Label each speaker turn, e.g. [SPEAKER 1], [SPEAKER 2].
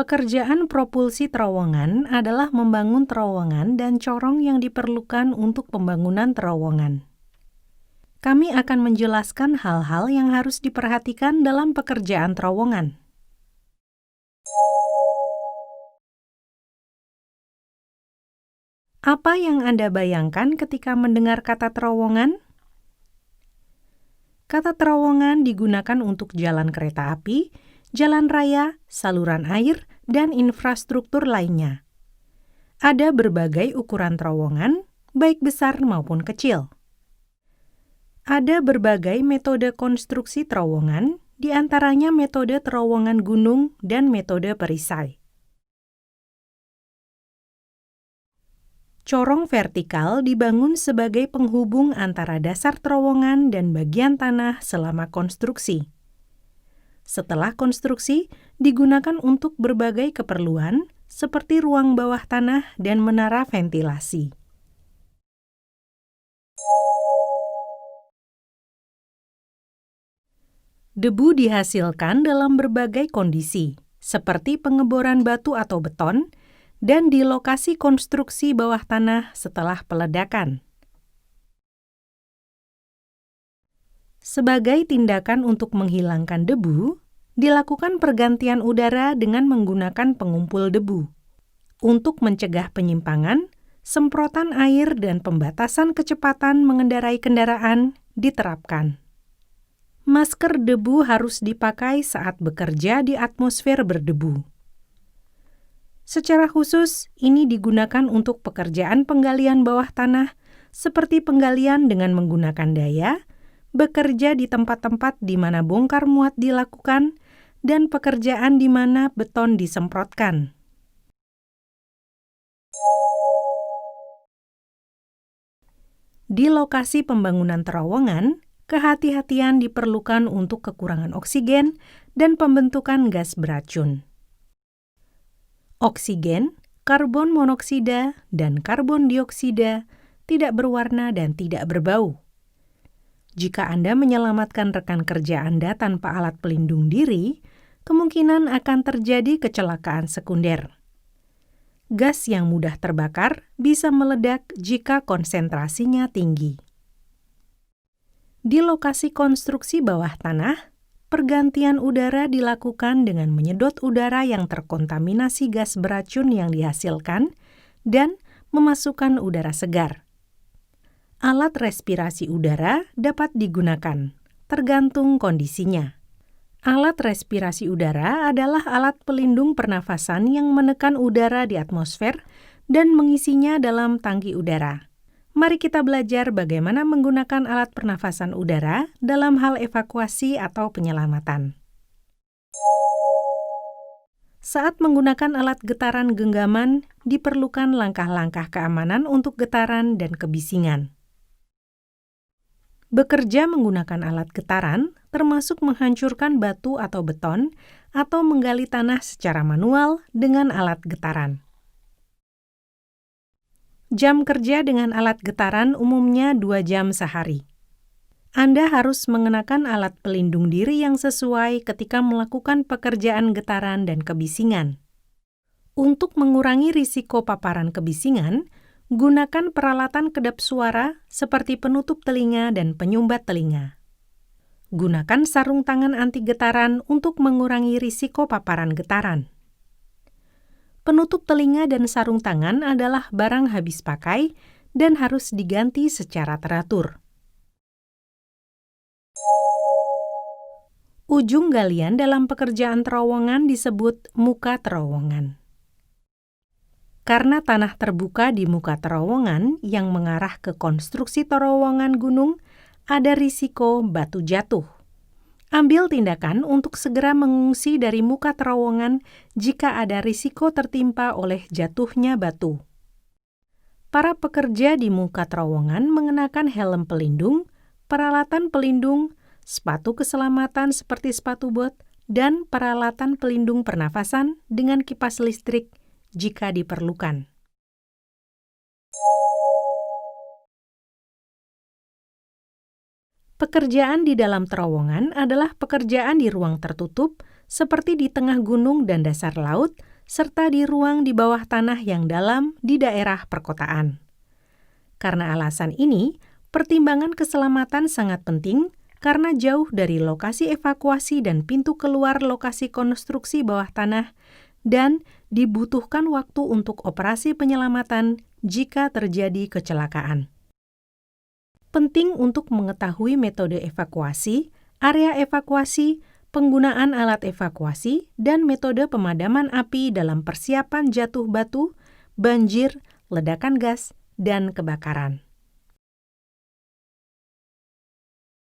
[SPEAKER 1] Pekerjaan propulsi terowongan adalah membangun terowongan dan corong yang diperlukan untuk pembangunan terowongan. Kami akan menjelaskan hal-hal yang harus diperhatikan dalam pekerjaan terowongan. Apa yang Anda bayangkan ketika mendengar kata terowongan? Kata terowongan digunakan untuk jalan kereta api, jalan raya, saluran air, dan infrastruktur lainnya. Ada berbagai ukuran terowongan, baik besar maupun kecil. Ada berbagai metode konstruksi terowongan, di antaranya metode terowongan gunung dan metode perisai. Corong vertikal dibangun sebagai penghubung antara dasar terowongan dan bagian tanah selama konstruksi. Setelah konstruksi, digunakan untuk berbagai keperluan, seperti ruang bawah tanah dan menara ventilasi. Debu dihasilkan dalam berbagai kondisi, seperti pengeboran batu atau beton, dan di lokasi konstruksi bawah tanah setelah peledakan. Sebagai tindakan untuk menghilangkan debu, dilakukan pergantian udara dengan menggunakan pengumpul debu. Untuk mencegah penyimpangan, semprotan air dan pembatasan kecepatan mengendarai kendaraan diterapkan. Masker debu harus dipakai saat bekerja di atmosfer berdebu. Secara khusus, ini digunakan untuk pekerjaan penggalian bawah tanah, seperti penggalian dengan menggunakan daya, bekerja di tempat-tempat di mana bongkar muat dilakukan, dan pekerjaan di mana beton disemprotkan. Di lokasi pembangunan terowongan, kehati-hatian diperlukan untuk kekurangan oksigen dan pembentukan gas beracun. Oksigen, karbon monoksida, dan karbon dioksida tidak berwarna dan tidak berbau. Jika Anda menyelamatkan rekan kerja Anda tanpa alat pelindung diri, kemungkinan akan terjadi kecelakaan sekunder. Gas yang mudah terbakar bisa meledak jika konsentrasinya tinggi. Di lokasi konstruksi bawah tanah, pergantian udara dilakukan dengan menyedot udara yang terkontaminasi gas beracun yang dihasilkan dan memasukkan udara segar. Alat respirasi udara dapat digunakan, tergantung kondisinya. Alat respirasi udara adalah alat pelindung pernafasan yang menekan udara di atmosfer dan mengisinya dalam tangki udara. Mari kita belajar bagaimana menggunakan alat pernafasan udara dalam hal evakuasi atau penyelamatan. Saat menggunakan alat getaran genggaman, diperlukan langkah-langkah keamanan untuk getaran dan kebisingan. Bekerja menggunakan alat getaran, termasuk menghancurkan batu atau beton, atau menggali tanah secara manual dengan alat getaran. Jam kerja dengan alat getaran umumnya 2 jam sehari. Anda harus mengenakan alat pelindung diri yang sesuai ketika melakukan pekerjaan getaran dan kebisingan. Untuk mengurangi risiko paparan kebisingan, gunakan peralatan kedap suara seperti penutup telinga dan penyumbat telinga. Gunakan sarung tangan anti getaran untuk mengurangi risiko paparan getaran. Penutup telinga dan sarung tangan adalah barang habis pakai dan harus diganti secara teratur. Ujung galian dalam pekerjaan terowongan disebut muka terowongan. Karena tanah terbuka di muka terowongan yang mengarah ke konstruksi terowongan gunung, ada risiko batu jatuh. Ambil tindakan untuk segera mengungsi dari muka terowongan jika ada risiko tertimpa oleh jatuhnya batu. Para pekerja di muka terowongan mengenakan helm pelindung, peralatan pelindung, sepatu keselamatan seperti sepatu bot, dan peralatan pelindung pernafasan dengan kipas listrik jika diperlukan. Pekerjaan di dalam terowongan adalah pekerjaan di ruang tertutup, seperti di tengah gunung dan dasar laut, serta di ruang di bawah tanah yang dalam di daerah perkotaan. Karena alasan ini, pertimbangan keselamatan sangat penting karena jauh dari lokasi evakuasi dan pintu keluar lokasi konstruksi bawah tanah dan dibutuhkan waktu untuk operasi penyelamatan jika terjadi kecelakaan. Penting untuk mengetahui metode evakuasi, area evakuasi, penggunaan alat evakuasi, dan metode pemadaman api dalam persiapan jatuh batu, banjir, ledakan gas, dan kebakaran.